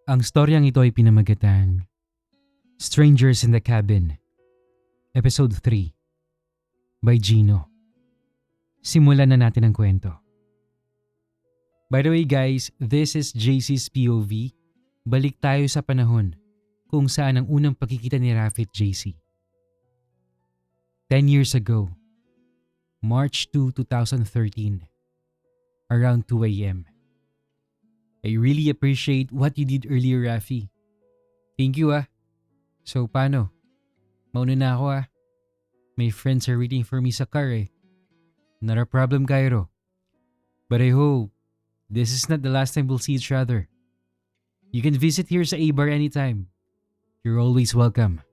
Ang storyang ito ay pinamagatang Strangers in the Cabin, Episode 3 by Gino. Simulan na natin ang kwento. By the way guys, this is JC's POV. Balik tayo sa panahon kung saan ang unang pagkikita ni Rafi at JC. 10 years ago, March 2, 2013, around 2 a.m. I really appreciate what you did earlier, Rafi. Thank you ah. So paano? Mauna na ako ah. My friends are waiting for me sa car eh. Not a problem, Cairo. But I hope this is not the last time we'll see each other. You can visit here sa A-Bar anytime. You're always welcome.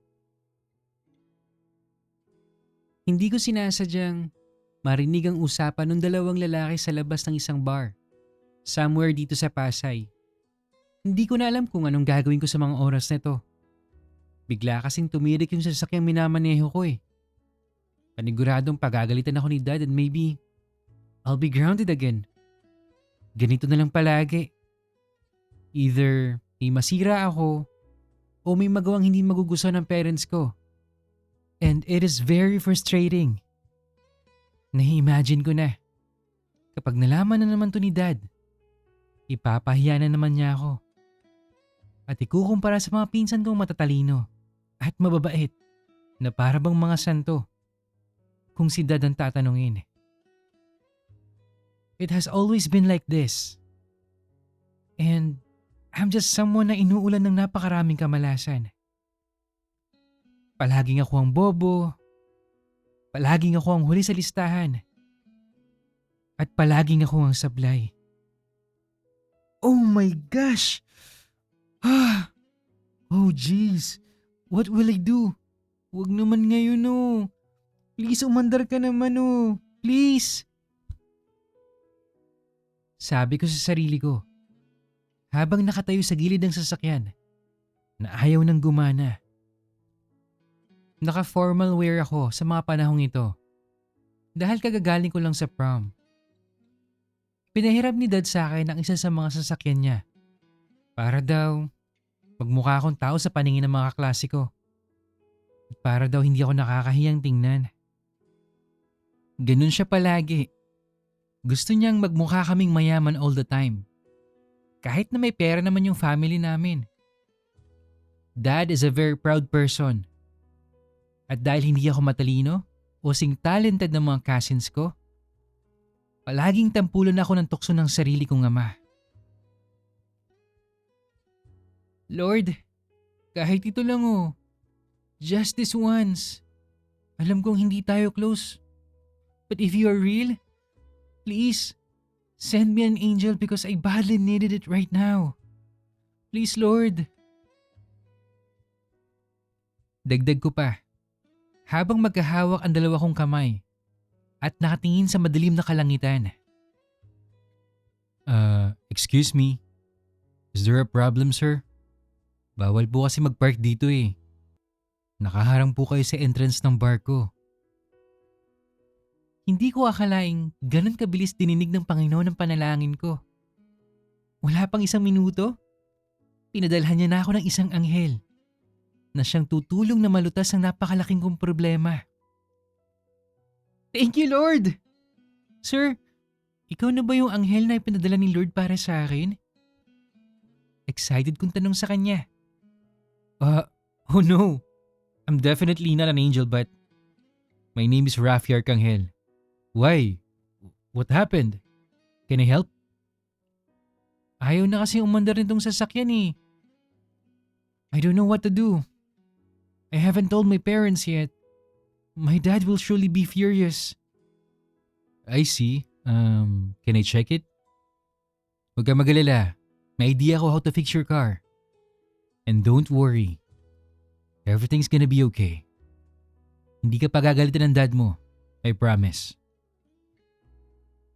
Hindi ko sinasadyang marinig ang usapan ng dalawang lalaki sa labas ng isang bar. Somewhere dito sa Pasay. Hindi ko na alam kung anong gagawin ko sa mga oras na ito. Bigla kasing tumirik yung sasakyang minamaneho ko eh. Paniguradong pagagalitan ako ni Dad and maybe I'll be grounded again. Ganito na lang palagi. Either may masira ako o may magawang hindi magugustuhan ng parents ko. And it is very frustrating. Nahi-imagine ko na. Kapag nalaman na naman to ni Dad, ipapahiya na naman niya ako. At ikukumpara sa mga pinsan kong matatalino at mababait na para bang mga santo kung si Dad ang tatanungin. It has always been like this. And I'm just someone na inuulan ng napakaraming kamalasan. Palaging ako ang bobo. Palaging ako ang huli sa listahan. At palaging ako ang sablay. Oh my gosh! Oh jeez! What will I do? Huwag naman ngayon oh. Please umandar ka naman oh. Please! Sabi ko sa sarili ko, habang nakatayo sa gilid ng sasakyan, na ayaw nang gumana. Naka-formal wear ako sa mga panahong ito dahil kagagaling ko lang sa prom. Pinahiram ni Dad sa akin ang isa sa mga sasakyan niya para daw magmukha akong tao sa paningin ng mga kaklase ko. At para daw hindi ako nakakahiyang tingnan. Ganun siya palagi. Gusto niyang magmukha kaming mayaman all the time. Kahit na may pera naman yung family namin. Dad is a very proud person. At dahil hindi ako matalino o sing talented ng mga cousins ko, palaging tampulan ako ng tukso ng sarili kong ama. Lord, kahit ito lang oh. Just this once. Alam kong hindi tayo close. But if you are real, please, send me an angel because I badly needed it right now. Please, Lord. Dagdag ko pa. Habang magkahawak ang dalawa kong kamay at nakatingin sa madilim na kalangitan. Excuse me. Is there a problem, sir? Bawal po kasi mag-park dito eh. Nakaharang po kayo sa entrance ng bar ko. Hindi ko akalaing ganun kabilis dininig ng Panginoon ang panalangin ko. Wala pang isang minuto, pinadalhan niya na ako ng isang anghel na siyang tutulong na malutas ang napakalaking kong problema. Thank you, Lord! Sir, ikaw na ba yung anghel na ipinadala ni Lord para sa akin? Excited kong tanong sa kanya. Oh no. I'm definitely not an angel but my name is Rafi Arcangel. Why? What happened? Can I help? Ayaw na kasi umandar nitong sasakyan eh. I don't know what to do. I haven't told my parents yet. My dad will surely be furious. I see. Can I check it? Huwag ka mag-alala. May idea ko how to fix your car. And don't worry. Everything's gonna be okay. Hindi ka pagagalitan ng dad mo. I promise.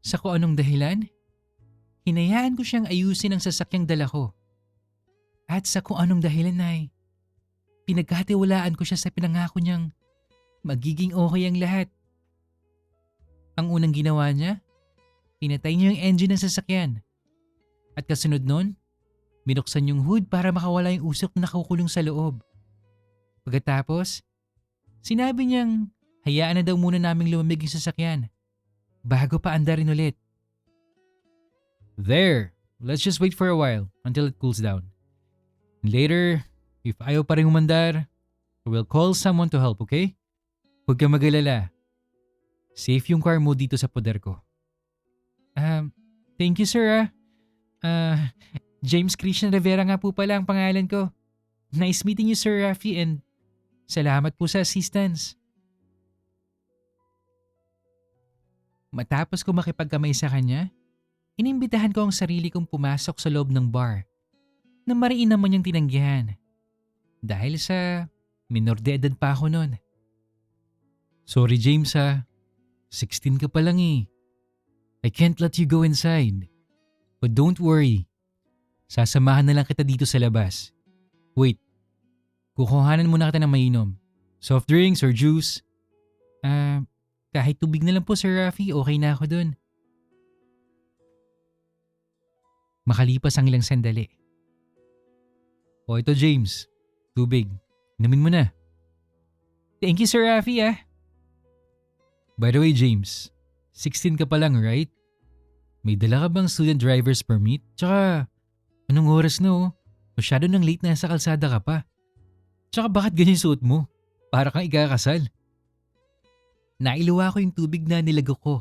Sa kung anong dahilan, hinayaan ko siyang ayusin ang sasakyang dala ko. At sa kung anong dahilan ay, pinagkatiwalaan ko siya sa pinangako niyang magiging okay ang lahat. Ang unang ginawa niya, pinatay niya yung engine ng sasakyan. At kasunod nun, Binuksan yung hood para makawala yung usok na nakukulong sa loob. Pagkatapos, sinabi niyang hayaan na daw muna naming lumamig yung sasakyan bago pa andarin ulit. There, let's just wait for a while until it cools down. Later, if ayaw pa rin umandar, we'll call someone to help, okay? Huwag kang mag-alala. Safe yung car mo dito sa poder ko. Thank you sir. James Christian Rivera nga po pala ang pangalan ko. Nice meeting you Sir Rafi and salamat po sa assistance. Matapos ko makipagkamay sa kanya, inimbitahan ko ang sarili kong pumasok sa loob ng bar na mariin naman niyang tinanggihan dahil sa minor de edad pa ako noon. Sorry James 16 ka pa lang eh. I can't let you go inside. But don't worry. Sasamahan na lang kita dito sa labas. Wait. Kukuhanan muna kita ng mainom. Soft drinks or juice. Kahit tubig na lang po Sir Rafi, okay na ako dun. Makalipas ang ilang sandali. O ito James, tubig. Inumin mo na. Thank you Sir Rafi By the way James, 16 ka pa lang right? May dala ka bang student driver's permit? Tsaka, anong oras na Masyado nang late na sa kalsada ka pa. Tsaka bakit ganyan suot mo? Para kang ikakasal. Nailuwa ko yung tubig na nilagok ko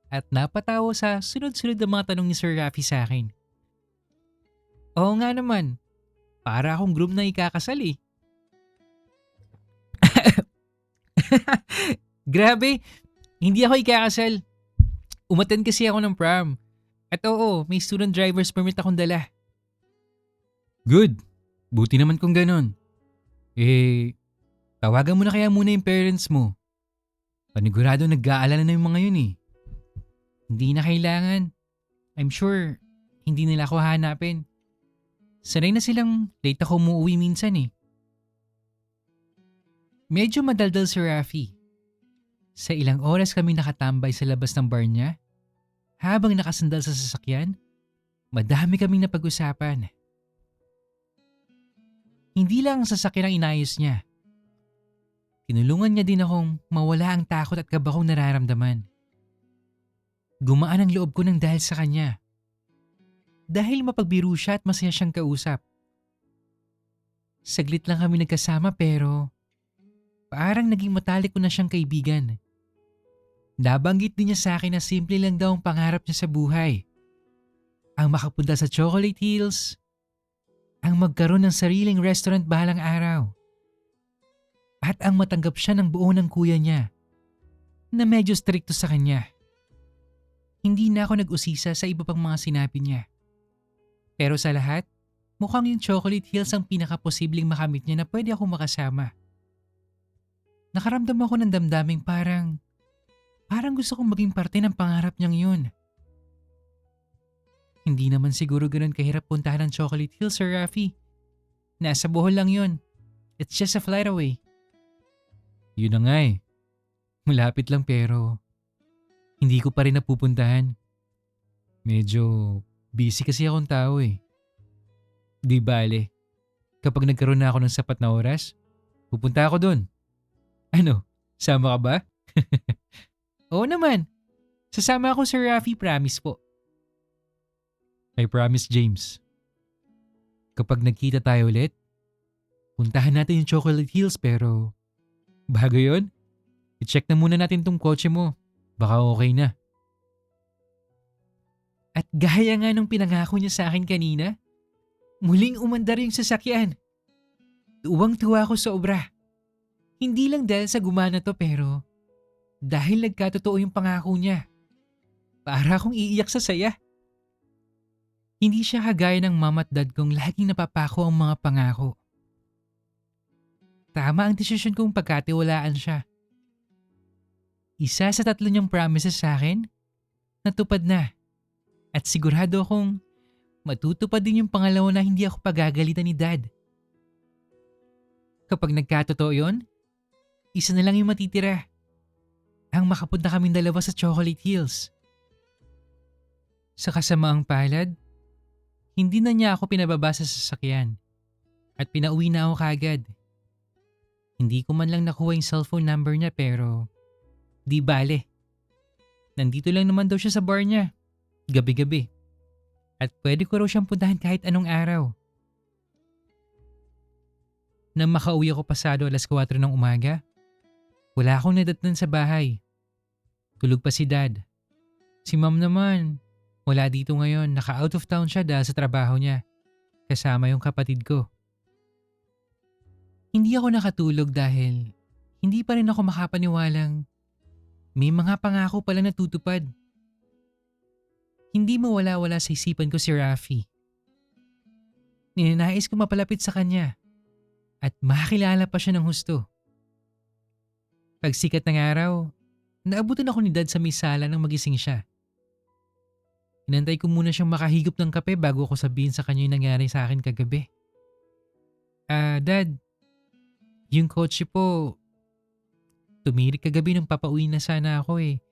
at napatawa sa sunod-sunod na mga tanong ni Sir Rafi sa akin. Oo nga naman, para akong groom na ikakasal eh. Grabe, hindi ako ikakasal. Umattend kasi ako ng prom. At oo, may student driver's permit akong dala. Good. Buti naman kung ganon. Tawagan mo na kaya muna yung parents mo. Panigurado nag-aalala na yung mga yun eh. Hindi na kailangan. I'm sure, hindi nila ako hanapin. Sanay na silang late ako umuwi minsan eh. Medyo madaldal si Rafi. Sa ilang oras kami nakatambay sa labas ng bar niya. Habang nakasandal sa sasakyan, madami kaming napag-usapan. Hindi lang ang sasakyan ang inayos niya. Tinulungan niya din akong mawala ang takot at kaba kong nararamdaman. Gumaan ang loob ko ng dahil sa kanya. Dahil mapagbiro siya at masaya siyang kausap. Saglit lang kami nagkasama pero parang naging matalik ko na siyang kaibigan. Nabanggit din niya sa akin na simple lang daw ang pangarap niya sa buhay. Ang makapunta sa Chocolate Hills, ang magkaroon ng sariling restaurant bahalang araw. At ang matanggap siya ng buo ng kuya niya na medyo strikto sa kanya. Hindi na ako nag-usisa sa iba pang mga sinabi niya. Pero sa lahat, mukhang yung Chocolate Hills ang pinakaposibleng makamit niya na pwede akong makasama. Nakaramdam ako ng damdaming parang gusto kong maging parte ng pangarap niyang yun. Hindi naman siguro ganun kahirap puntahan ng Chocolate Hills, Sir Rafi. Nasa Bohol lang yun. It's just a flight away. Yun na nga eh. Malapit lang pero hindi ko pa rin napupuntahan. Medyo busy kasi akong tao eh. Di bale, kapag nagkaroon na ako ng sapat na oras, pupunta ako dun. Ano, sama ka ba? Oo naman. Sasama ako Sir Rafi, promise po. I promise James. Kapag nagkita tayo ulit, puntahan natin yung Chocolate Hills pero bago yun, i-check na muna natin tong kotse mo. Baka okay na. At gaya nga nung pinangako niya sa akin kanina, muling umandar yung sasakyan. Tuwang-tuwa ako sa obra. Hindi lang dahil sa gumana to pero dahil nagkatotoo yung pangako niya. Para akong iiyak sa saya. Hindi siya kagaya ng mama at dad kong laging napapako ang mga pangako. Tama ang desisyon kong pagkatiwalaan siya. Isa sa 3 niyang promises sa akin, natupad na. At sigurado akong matutupad din yung pangalawa na hindi ako pagagalitan ni dad. Kapag nagkatotoo yon, isa na lang yung matitira. Ang makapunta kaming dalawa sa Chocolate Hills. Sa kasamaang palad, Hindi na niya ako pinababa sa sasakyan at pinauwi na ako kagad. Hindi ko man lang nakuha yung cellphone number niya pero di bale. Nandito lang naman daw siya sa bar niya, gabi-gabi. At pwede ko raw siyang puntahan kahit anong araw. Nang makauwi ako pasado 4:00 ng umaga, wala akong nadatnan sa bahay. Tulog pa si Dad. Si Mom naman, wala dito ngayon, naka-out of town siya dahil sa trabaho niya. Kasama yung kapatid ko. Hindi ako nakatulog dahil hindi pa rin ako makapaniwalang may mga pangako pala natutupad. Hindi mawala-wala sa isipan ko si Rafi. Ninanais ko mapalapit sa kanya at makakilala pa siya ng husto. Pagsikat ng araw, naabutan ako ni Dad sa may sala nang magising siya. Inantay ko muna siyang makahigop ng kape bago ako sabihin sa kanya yung nangyari sa akin kagabi. Dad, yung kotse po, tumirik kagabi nung papauwi na sana ako eh.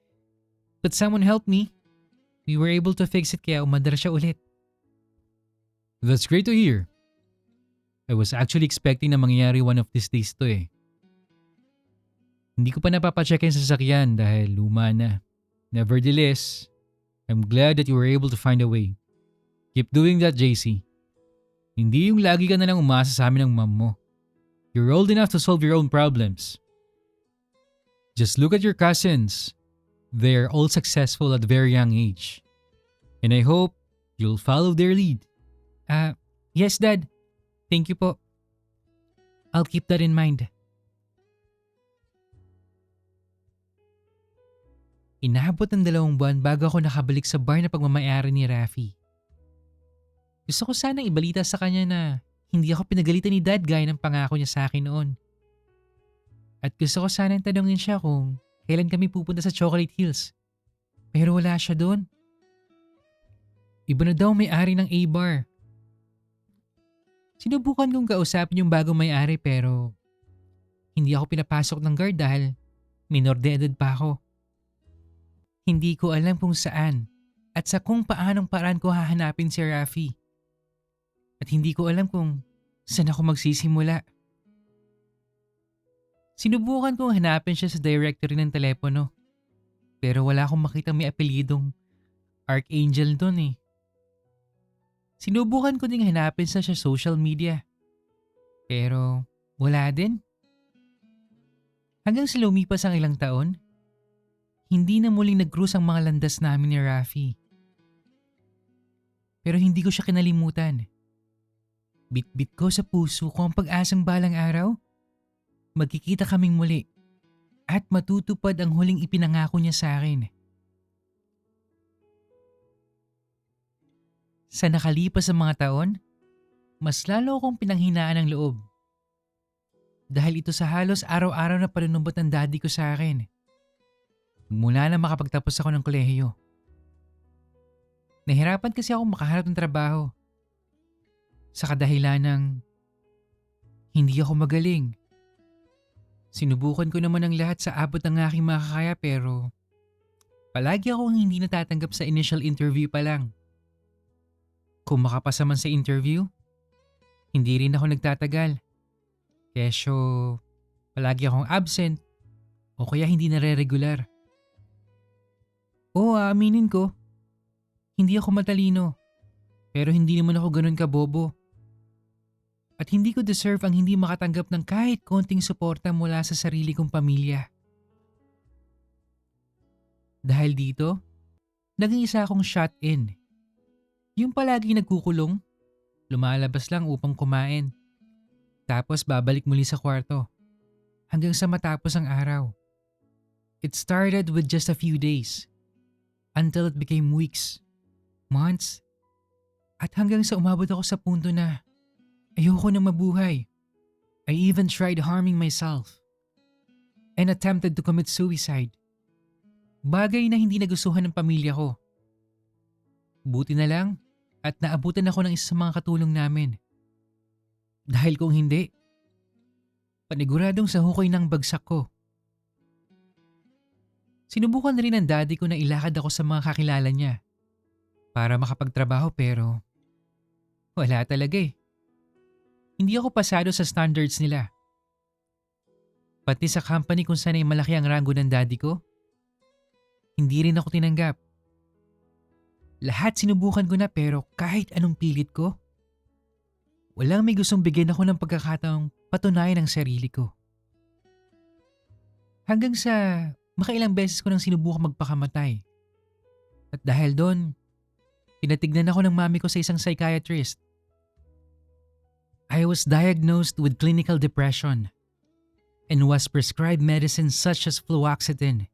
But someone help me. We were able to fix it kaya umandar siya ulit. That's great to hear. I was actually expecting na mangyayari one of these days to eh. Hindi ko pa napapacheck yung sasakyan dahil luma na. Nevertheless, I'm glad that you were able to find a way. Keep doing that, JC. Hindi yung lagi ka na lang umasa sa amin ng mom mo. You're old enough to solve your own problems. Just look at your cousins. They're all successful at a very young age. And I hope you'll follow their lead. Yes, Dad. Thank you po. I'll keep that in mind. Inabot ng 2 buwan bago ako nakabalik sa bar na pagmamayari ni Rafi. Gusto ko sanang ibalita sa kanya na hindi ako pinagalitan ni Dad gaya ng pangako niya sa akin noon. At gusto ko sanang tanungin siya kung kailan kami pupunta sa Chocolate Hills. Pero wala siya doon. Iba na daw may-ari ng A-bar. Sinubukan kong kausapin yung bagong may-ari pero hindi ako pinapasok ng guard dahil minor de edad pa ako. Hindi ko alam kung saan at sa kung paanong paraan ko hahanapin si Rafi. At hindi ko alam kung saan ako magsisimula. Sinubukan kong hanapin siya sa directory ng telepono. Pero wala akong makita may apelyidong Archangel doon eh. Sinubukan ko ding hanapin sa social media. Pero wala din. Hanggang sa lumipas ang ilang taon, hindi na muling nag-cruise ang mga landas namin ni Rafi. Pero hindi ko siya kinalimutan. Bit-bit ko sa puso ko ang pag-asang balang araw. Magkikita kaming muli at matutupad ang huling ipinangako niya sa akin. Sa nakalipas ng mga taon, mas lalo akong pinanghinaan ng loob. Dahil ito sa halos araw-araw na panunumbot ng daddy ko sa akin. Mula na makapagtapos ako ng kolehiyo. Nahirapan kasi ako makahanap ng trabaho. Sa kadahilan ng hindi ako magaling. Sinubukan ko naman ang lahat sa abot ng aking makakaya pero palagi akong hindi natatanggap sa initial interview pa lang. Kung makapasa man sa interview, hindi rin ako nagtatagal. Kesyo palagi akong absent o kaya hindi nare-regular. Oo, aaminin ko. Hindi ako matalino. Pero hindi naman ako ganun kabobo. At hindi ko deserve ang hindi makatanggap ng kahit konting suporta mula sa sarili kong pamilya. Dahil dito, naging isa akong shut-in. Yung palagi nagkukulong, lumalabas lang upang kumain. Tapos babalik muli sa kwarto. Hanggang sa matapos ang araw. It started with just a few days. Until it became weeks, months, at hanggang sa umabot ako sa punto na ayoko na mabuhay. I even tried harming myself and attempted to commit suicide. Bagay na hindi nagustuhan ng pamilya ko. Buti na lang at naabutan ako ng isa sa mga katulong namin. Dahil kung hindi, paniguradong sa hukay ng bagsak ko. Sinubukan na rin ng daddy ko na ilakad ako sa mga kakilala niya para makapagtrabaho pero Wala talaga eh. Hindi ako pasado sa standards nila. Pati sa company kung saan ay malaki ang rango ng daddy ko, hindi rin ako tinanggap. Lahat sinubukan ko na pero kahit anong pilit ko, walang may gustong bigyan ako ng pagkakataong patunayan ang sarili ko. Hanggang sa makailang beses ko nang sinubukang magpakamatay. At dahil doon, pinatignan ako ng mami ko sa isang psychiatrist. I was diagnosed with clinical depression and was prescribed medicines such as fluoxetine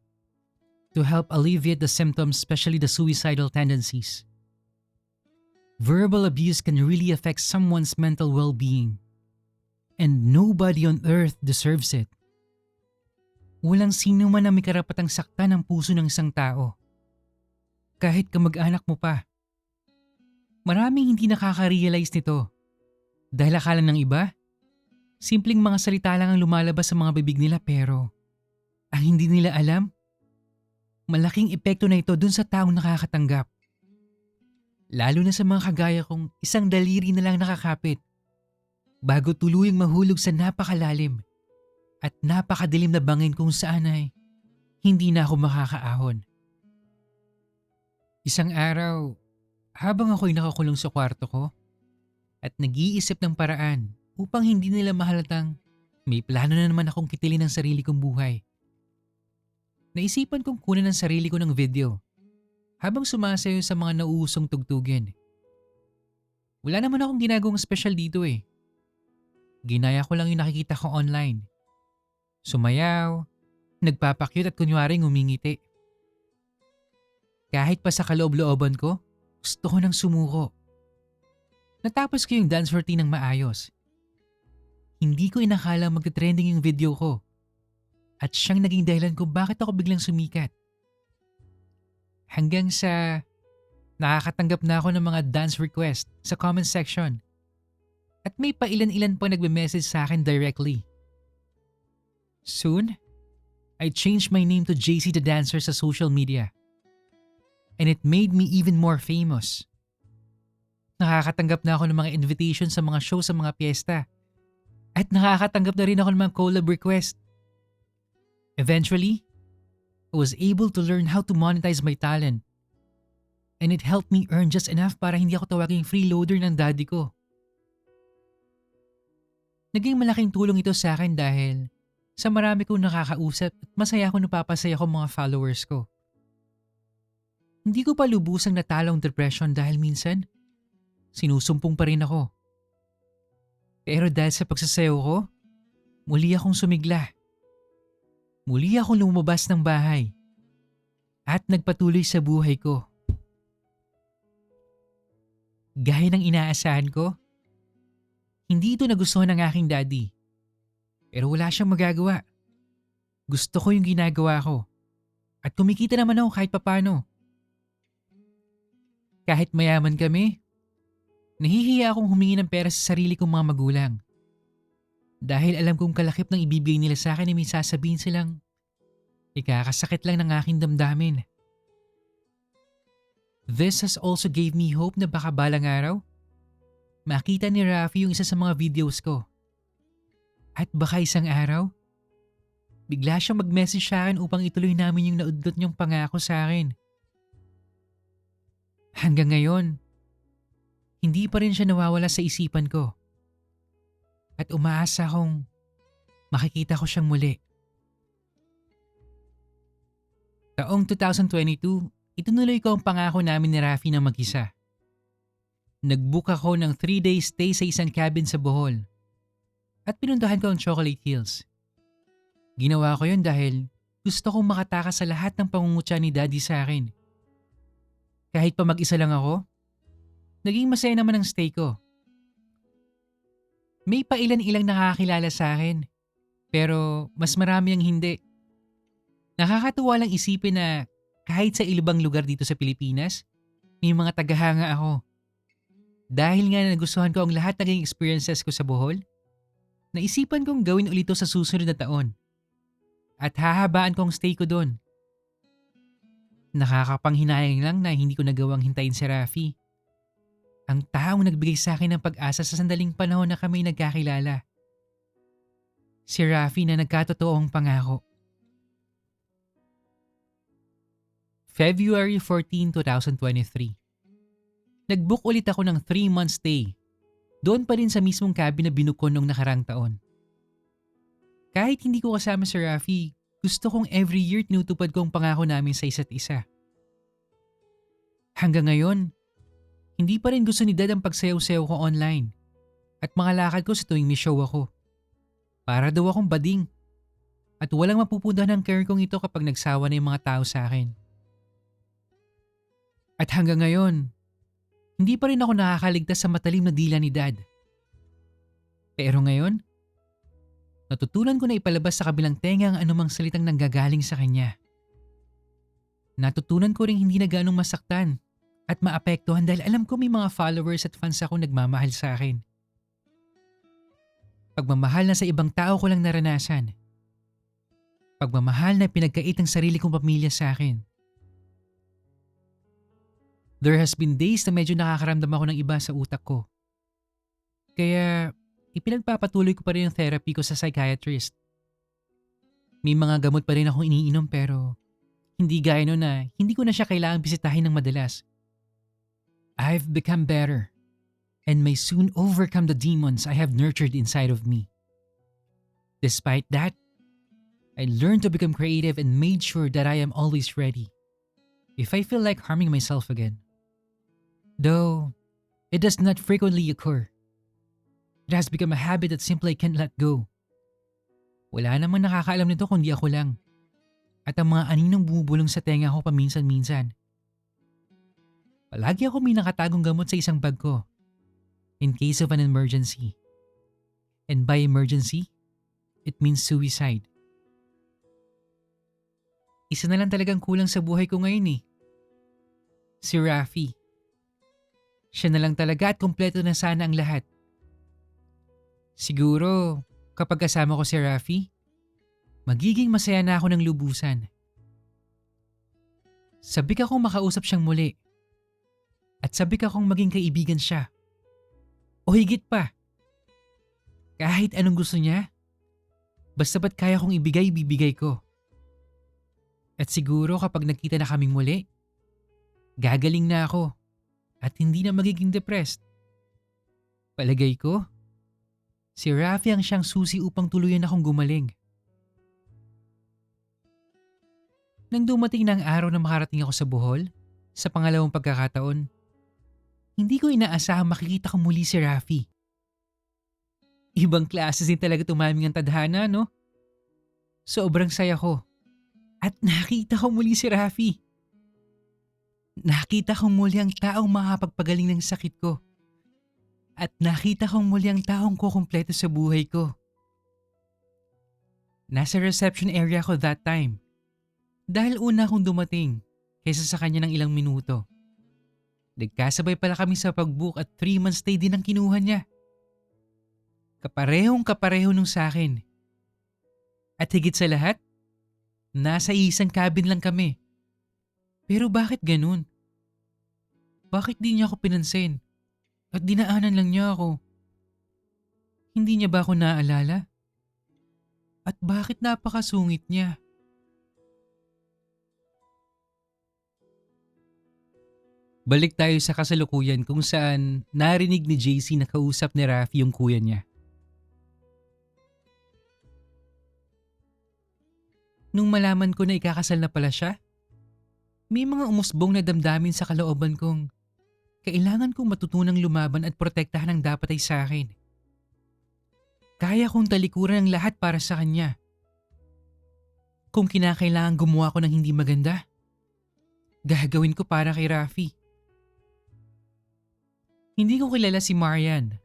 to help alleviate the symptoms, especially the suicidal tendencies. Verbal abuse can really affect someone's mental well-being, and nobody on earth deserves it. Walang sino man ang may karapatang saktan ang puso ng isang tao. Kahit kamag-anak mo pa. Maraming hindi nakaka-realize nito. Dahil akala ng iba, simpleng mga salita lang ang lumalabas sa mga bibig nila pero ang hindi nila alam, malaking epekto na ito dun sa taong nakakatanggap. Lalo na sa mga kagaya kong isang daliri na lang nakakapit bago tuluyang mahulog sa napakalalim at napakadilim na bangin kung saan ay hindi na ako makakaahon. Isang araw, habang ako'y nakakulong sa kwarto ko at nag-iisip ng paraan upang hindi nila mahalatang may plano na naman akong kitilin ang sarili kong buhay. Naisipan kong kunin ang sarili ko ng video habang sumasayo sa mga nauusong tugtugin. Wala naman akong ginagawang special dito eh. Ginaya ko lang yung nakikita ko online. Sumayaw, nagpapakyut at kunwaring umingiti. Kahit pa sa kaloob-looban ko, gusto ko nang sumuko. Natapos ko yung dance routine ng maayos. Hindi ko inakala magte-trending yung video ko. At siyang naging dahilan kung bakit ako biglang sumikat. Hanggang sa nakakatanggap na ako ng mga dance request sa comment section. At may pailan-ilan pa nagme-message sa akin directly. Soon, I changed my name to JC the Dancer sa social media. And it made me even more famous. Nakakatanggap na ako ng mga invitation sa mga show sa mga piyesta. At nakakatanggap na rin ako ng mga collab request. Eventually, I was able to learn how to monetize my talent. And it helped me earn just enough para hindi ako tawaging freeloader ng daddy ko. Naging malaking tulong ito sa akin dahil sa marami kong nakakausap at masaya ko napapasaya ko mga followers ko. Hindi ko pa lubusang natalo ang depression dahil minsan, sinusumpong pa rin ako. Pero dahil sa pagsasayaw ko, muli akong sumigla. Muli akong lumabas ng bahay at nagpatuloy sa buhay ko. Gaya ng inaasahan ko, hindi ito nagustuhan ng aking daddy. Pero wala siyang magagawa. Gusto ko yung ginagawa ko. At kumikita naman ako kahit papano. Kahit mayaman kami, nahihiya akong humingi ng pera sa sarili kong mga magulang. Dahil alam kong kalakip ng ibibigay nila sa akin ay may sasabihin silang, ikakasakit lang ng aking damdamin. This has also gave me hope na baka balang araw, makita ni Rafi yung isa sa mga videos ko. At baka isang araw, bigla siyang mag-message sa akin upang ituloy namin yung naudlot niyong pangako sa akin. Hanggang ngayon, hindi pa rin siya nawawala sa isipan ko. At umaasa akong makikita ko siyang muli. Taong 2022, itinuloy ko ang pangako namin ni Rafi na mag-isa. Nag-book ako ng 3-day stay sa isang cabin sa Bohol. At pinuntahan ko ang Chocolate Hills. Ginawa ko yun dahil gusto kong makatakas sa lahat ng pangungutya ni Daddy sa akin. Kahit pa mag-isa lang ako, naging masaya naman ang stay ko. May pailan-ilang nakakakilala sa akin, pero mas marami ang hindi. Nakakatuwa lang isipin na kahit sa ilibang lugar dito sa Pilipinas, may mga tagahanga ako. Dahil nga nagustuhan ko ang lahat naging experiences ko sa Bohol, naisipan kong gawin ulit ito sa susunod na taon. At hahabaan kong stay ko doon. Nakakapanghinayang lang na hindi ko nagawang hintayin si Rafi. Ang taong nagbigay sa akin ng pag-asa sa sandaling panahon na kami nagkakilala. Si Rafi na nagkatotoong pangako. February 14, 2023. Nag-book ulit ako ng 3-month stay. Doon pa rin sa mismong cabin na binuko noong nakarang taon. Kahit hindi ko kasama si Rafi, gusto kong every year tinutupad ko ang pangako namin sa isa't isa. Hanggang ngayon, hindi pa rin gusto ni Dad ang pagsayaw-sayaw ko online at mga lakad ko sa tuwing may show ako. Para daw akong bading at walang mapupuntahan ng care kong ito kapag nagsawa na yung mga tao sa akin. At hanggang ngayon, hindi pa rin ako nakakaligtas sa matalim na dila ni Dad. Pero ngayon, natutunan ko na ipalabas sa kabilang tenga ang anumang salitang nanggagaling sa kanya. Natutunan ko rin hindi na ganong masaktan at maapektuhan dahil alam ko may mga followers at fans ako nagmamahal sa akin. Pagmamahal na sa ibang tao ko lang naranasan. Pagmamahal na pinagkait ng sarili kong pamilya sa akin. There has been days na medyo nakakaramdam ako ng iba sa utak ko. Kaya ipinagpapatuloy ko pa rin yung therapy ko sa psychiatrist. May mga gamot pa rin akong iniinom pero hindi gaya noon na hindi ko na siya kailangang bisitahin ng madalas. I've become better and may soon overcome the demons I have nurtured inside of me. Despite that, I learned to become creative and made sure that I am always ready if I feel like harming myself again. Though, it does not frequently occur. It has become a habit that simply I can't let go. Wala namang nakakaalam nito kundi ako lang. At ang mga aninong bumubulong sa tenga ko paminsan-minsan. Palagi ako may nakatagong gamot sa isang bag ko. In case of an emergency. And by emergency, it means suicide. Isa na lang talagang kulang sa buhay ko ngayon eh. Si Rafi. Siya na lang talaga at kumpleto na sana ang lahat. Siguro, kapag kasama ko si Rafi, magiging masaya na ako ng lubusan. Sabik akong makausap siyang muli. At sabik akong maging kaibigan siya. O higit pa. Kahit anong gusto niya, basta ba't kaya kong ibigay, bibigay ko. At siguro kapag nagkita na kaming muli, gagaling na ako at hindi na magiging depressed. Palagay ko, si Rafi ang siyang susi upang tuluyan akong gumaling. Nang dumating na ang araw na makarating ako sa Bohol, sa pangalawang pagkakataon, hindi ko inaasahang makikita ko muli si Rafi. Ibang klase din talaga tumaming ang tadhana, no? Sobrang saya ko. At nakita ko muli si Rafi. Nakita kong muli ang taong makapagpagaling ng sakit ko. At nakita kong muli ang taong kukumpleto sa buhay ko. Nasa reception area ko that time. Dahil una akong dumating kaysa sa kanya ng ilang minuto. Nagkasabay pala kami sa pag-book at 3-month stay din ang kinuha niya. Kaparehong-kapareho nung sa akin. At higit sa lahat, nasa isang cabin lang kami. Pero bakit ganun? Bakit di niya ako pinansin? At dinaanan lang niya ako? Hindi niya ba ako naaalala? At bakit napakasungit niya? Balik tayo sa kasalukuyan kung saan narinig ni JC na kausap ni Rafi yung kuya niya. Nung malaman ko na ikakasal na pala siya, may mga umusbong na damdamin sa kalooban kong kailangan kong matutunang lumaban at protektahan ang dapat ay sa akin. Kaya kong talikuran ang lahat para sa kanya. Kung kinakailangan gumawa ko ng hindi maganda, gagawin ko para kay Rafi. Hindi ko kilala si Marian,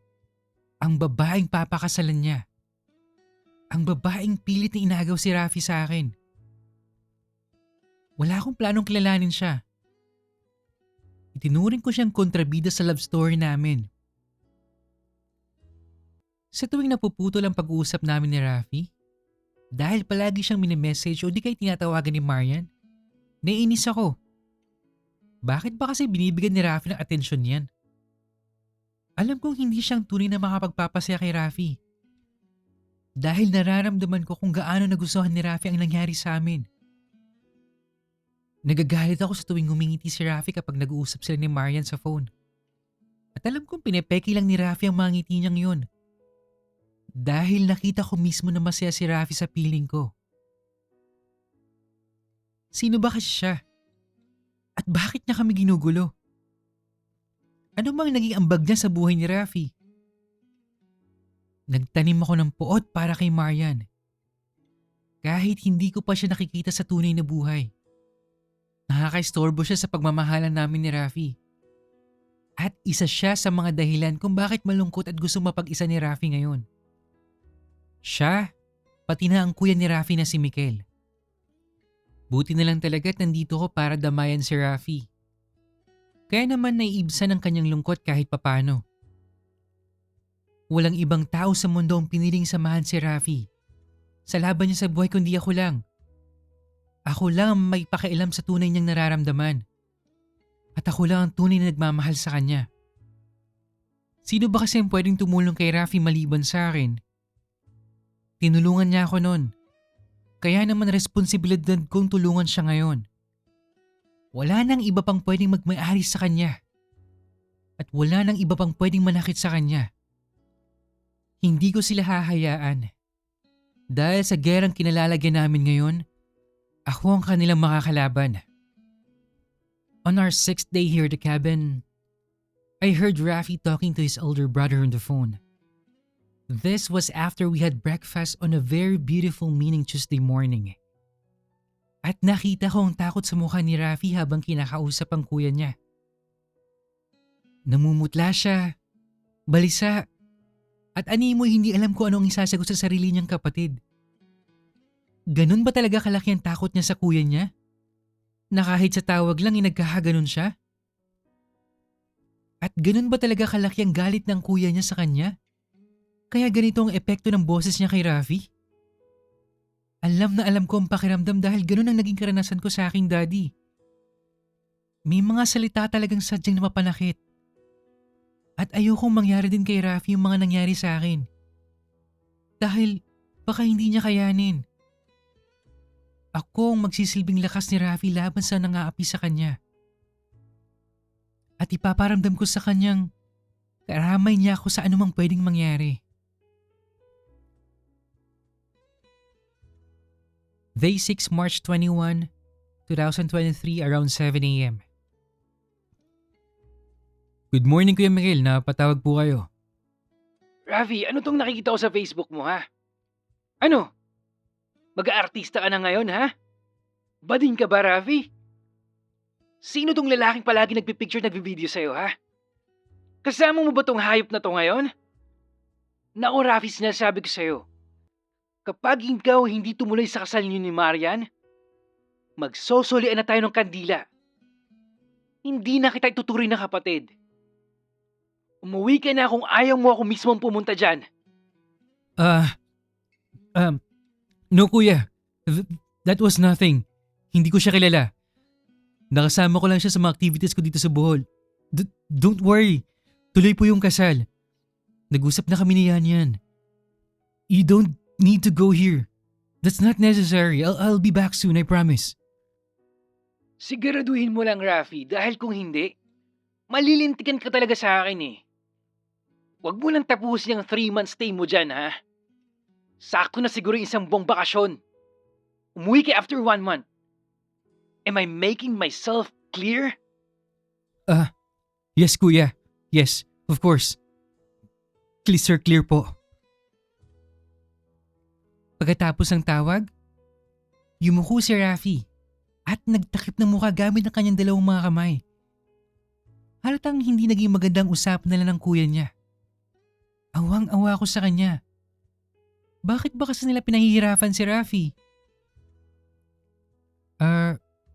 ang babaeng papakasalan niya. Ang babaeng pilit na inagaw si Rafi sa akin. Wala akong planong kilalanin siya. Itinuring ko siyang kontrabida sa love story namin. Sa tuwing napuputol ang pag-uusap namin ni Rafi, dahil palagi siyang minimessage o di kaya tinatawagan ni Marian, naiinis ako. Bakit ba kasi binibigyan ni Rafi ng atensyon yan? Alam kong hindi siyang tunay na makapagpapasaya kay Rafi. Dahil nararamdaman ko kung gaano nagustuhan ni Rafi ang nangyari sa amin. Nagagalit ako sa tuwing ngumingiti si Rafi kapag nag-uusap sila ni Marian sa phone. At alam kong pinepeki lang ni Rafi ang mga ngiti niyang yun. Dahil nakita ko mismo na masaya si Rafi sa piling ko. Sino ba kasi siya? At bakit niya kami ginugulo? Ano bang naging ambag niya sa buhay ni Rafi? Nagtanim ako ng puot para kay Marian. Kahit hindi ko pa siya nakikita sa tunay na buhay. Nakakaistorbo siya sa pagmamahalan namin ni Rafi. At isa siya sa mga dahilan kung bakit malungkot at gusto mapag-isa ni Rafi ngayon. Siya, pati na ang kuya ni Rafi na si Mikel. Buti na lang talaga at nandito ko para damayan si Rafi. Kaya naman naiibsan ang kanyang lungkot kahit papano. Walang ibang tao sa mundo ang piniling samahan si Rafi. Sa laban niya sa buhay kundi ako lang. Ako lang ang may pakialam sa tunay niyang nararamdaman. At ako lang ang tunay na nagmamahal sa kanya. Sino ba kasi ang pwedeng tumulong kay Rafi maliban sa akin? Tinulungan niya ako noon. Kaya naman responsibilidad kong tulungan siya ngayon. Wala nang iba pang pwedeng magmay-ari sa kanya. At wala nang iba pang pwedeng manakit sa kanya. Hindi ko sila hahayaan. Dahil sa gerang kinalalagyan namin ngayon, ako ang kanilang makakalaban. On our 6th day here at the cabin, I heard Rafi talking to his older brother on the phone. This was after we had breakfast on a very beautiful meaning Tuesday morning. At nakita ko ang takot sa mukha ni Rafi habang kinakausap ang kuya niya. Namumutla siya, balisa, at animoy hindi alam kung ano ang isasagot sa sarili niyang kapatid. Ganun ba talaga kalaki ang takot niya sa kuya niya? Na kahit sa tawag lang nagkakaganon siya? At ganun ba talaga kalaki ang galit ng kuya niya sa kanya? Kaya ganito ang epekto ng boses niya kay Rafi? Alam na alam ko ang pakiramdam dahil ganun ang naging karanasan ko sa aking daddy. May mga salita talagang sadyang napapanakit. At ayokong mangyari din kay Rafi yung mga nangyari sa akin. Dahil baka hindi niya kayanin. Ako ang magsisilbing lakas ni Rafi laban sa nangaapi sa kanya. At ipaparamdam ko sa kanyang karamay niya ako sa anumang pwedeng mangyari. Day 6 March 21, 2023 around 7 a.m. Good morning Kuya Miguel, napatawag po kayo. Rafi, ano tong nakikita ko sa Facebook mo, ha? Ano? Mag-aartista ka na ngayon, ha? Bading ka ba, Rafi? Sino tong lalaking palagi nagpipicture nagbi-video sa'yo, ha? Kasama mo ba tong hayop na to ngayon? Naku, Rafi, sinasabi ko sa'yo. Kapag ikaw hindi tumuloy sa kasal niyo ni Marian, magsosolian na tayo ng kandila. Hindi na kita ituturing na kapatid. Umuwi ka na kung ayaw mo ako mismong pumunta dyan. No kuya, that was nothing. Hindi ko siya kilala. Nakasama ko lang siya sa mga activities ko dito sa Bohol. Don't worry, tuloy po yung kasal. Nag-usap na kami ni Yan. You don't need to go here. That's not necessary. I'll be back soon, I promise. Siguraduhin mo lang, Rafi, dahil kung hindi, malilintikan ka talaga sa akin eh. Huwag mo nang tapusin yung 3-month stay mo dyan, ha? Sakto na siguro isang buong bakasyon. Umuwi ka after 1 month. Am I making myself clear? Yes kuya. Yes, of course. Please sir, clear po. Pagkatapos ng tawag, yumuko si Rafi at nagtakip ng mukha gamit ang kanyang dalawang mga kamay. Halatang hindi naging magandang usapan nila ng kuya niya. Awang-awa ko sa kanya. Bakit ba kasi nila pinahihirapan si Rafi?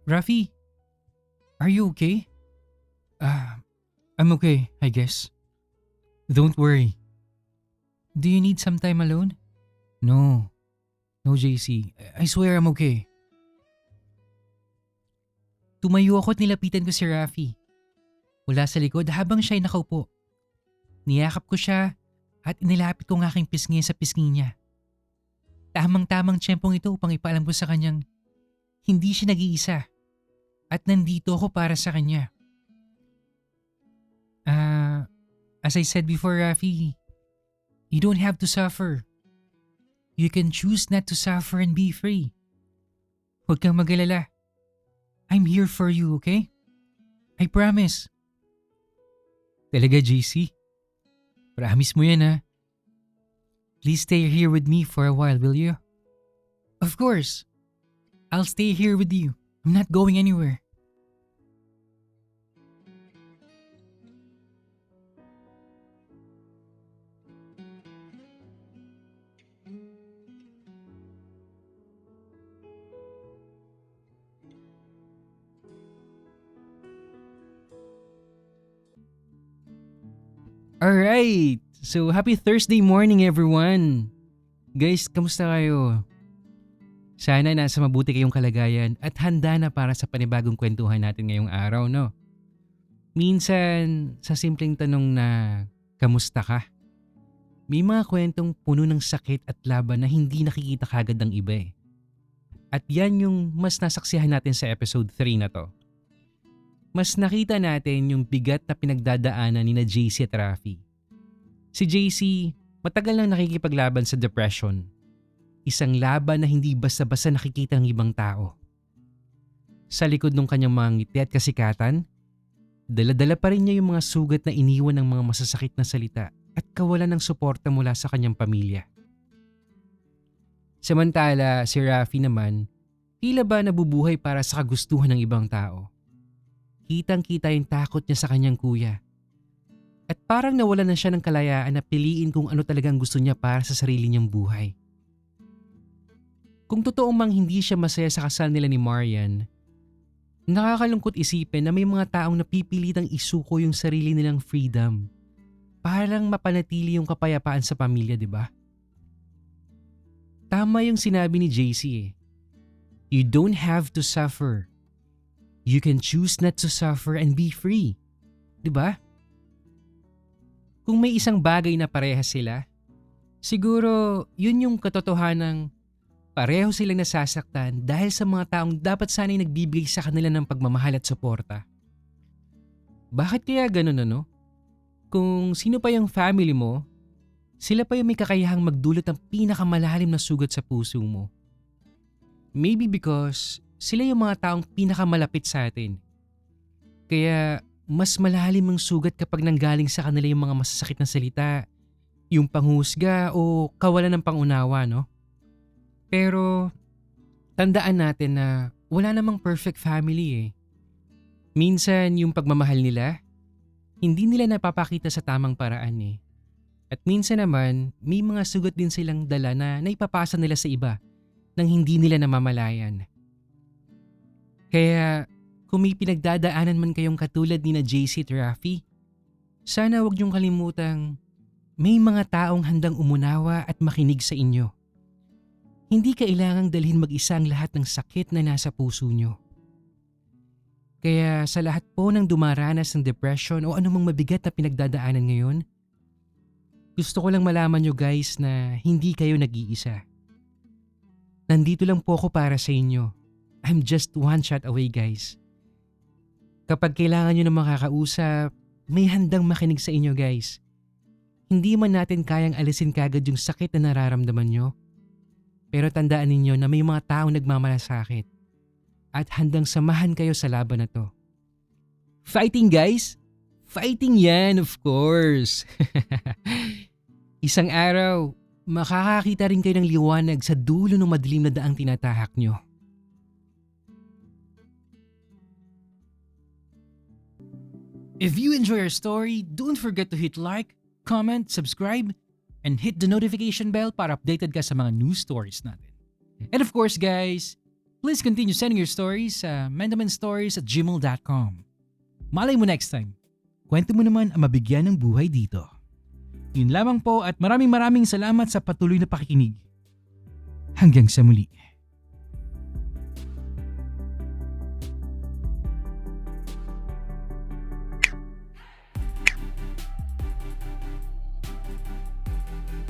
Rafi, are you okay? I'm okay, I guess. Don't worry. Do you need some time alone? No, JC. I swear I'm okay. Tumayo ako at nilapitan ko si Rafi. Mula sa likod habang siya'y nakaupo. Niyakap ko siya at inilapit ko ang aking pisngi sa pisngi niya. Tamang-tamang tiyempong ito upang ipaalam ko sa kanyang hindi siya nag-iisa at nandito ako para sa kanya. As I said before, Rafi, you don't have to suffer. You can choose not to suffer and be free. Huwag kang mag-alala. I'm here for you, okay? I promise. Talaga, JC? Promise mo yan, ha? Please stay here with me for a while, will you? Of course. I'll stay here with you. I'm not going anywhere. Alright! So, happy Thursday morning everyone! Guys, kamusta kayo? Sana nasa mabuti kayong kalagayan at handa na para sa panibagong kwentuhan natin ngayong araw, no? Minsan, sa simpleng tanong na, kamusta ka? May mga kwentong puno ng sakit at laban na hindi nakikita kagad ng iba eh. At yan yung mas nasaksihan natin sa episode 3 na to. Mas nakita natin yung bigat na pinagdadaanan ni na JC at Rafi. Si JC, matagal nang nakikipaglaban sa depression. Isang laban na hindi basta-basta nakikita ng ibang tao. Sa likod ng kanyang mga ngiti at kasikatan, dala-dala pa rin niya yung mga sugat na iniwan ng mga masasakit na salita at kawalan ng suporta mula sa kanyang pamilya. Samantala, si Rafi naman, tila ba nabubuhay para sa kagustuhan ng ibang tao. Kitang-kita yung takot niya sa kanyang kuya. At parang nawalan na siya ng kalayaan na piliin kung ano talagang gusto niya para sa sarili niyang buhay. Kung totoo mang hindi siya masaya sa kasal nila ni Marian, nakakalungkot isipin na may mga taong napipilitang isuko yung sarili nilang freedom para lang mapanatili yung kapayapaan sa pamilya, di ba? Tama yung sinabi ni JC eh. You don't have to suffer. You can choose not to suffer and be free. Diba? Kung may isang bagay na parehas sila, siguro yun yung katotohanang pareho silang nasasaktan dahil sa mga taong dapat sana'y nagbibigay sa kanila ng pagmamahal at suporta. Bakit kaya ganun ano? Kung sino pa yung family mo, sila pa yung may kakayahang magdulot ng pinakamalalim na sugat sa puso mo. Maybe because sila yung mga taong pinakamalapit sa atin. Kaya mas malalim ang sugat kapag nanggaling sa kanila yung mga masasakit na salita, yung panghusga o kawalan ng pangunawa, no? Pero tandaan natin na wala namang perfect family eh. Minsan yung pagmamahal nila, hindi nila napapakita sa tamang paraan eh. At minsan naman, may mga sugat din silang dala na naipapasa nila sa iba nang hindi nila namamalayan. Kaya kung may pinagdadaanan man kayong katulad ni na JC at Rafi, sana wag niyong kalimutang may mga taong handang umunawa at makinig sa inyo. Hindi kailangang dalhin mag-isa ang lahat ng sakit na nasa puso niyo. Kaya sa lahat po ng dumaranas ng depression o anumang mabigat na pinagdadaanan ngayon, gusto ko lang malaman niyo guys na hindi kayo nag-iisa. Nandito lang po ako para sa inyo. I'm just one shot away guys. Kapag kailangan nyo ng makakausap, may handang makinig sa inyo guys. Hindi man natin kayang alisin kagad yung sakit na nararamdaman nyo. Pero tandaan ninyo na may mga taong nagmamalasakit at handang samahan kayo sa laban na to. Fighting guys! Fighting yan of course! Isang araw, makakakita rin kayo ng liwanag sa dulo ng madilim na daang tinatahak nyo. If you enjoy our story, don't forget to hit like, comment, subscribe, and hit the notification bell para updated ka sa mga news stories natin. And of course guys, please continue sending your stories sa mendamanstories@gmail.com. Malay mo next time, kwento mo naman ang mabigyan ng buhay dito. Yun lamang po at maraming salamat sa patuloy na pakikinig. Hanggang sa muli.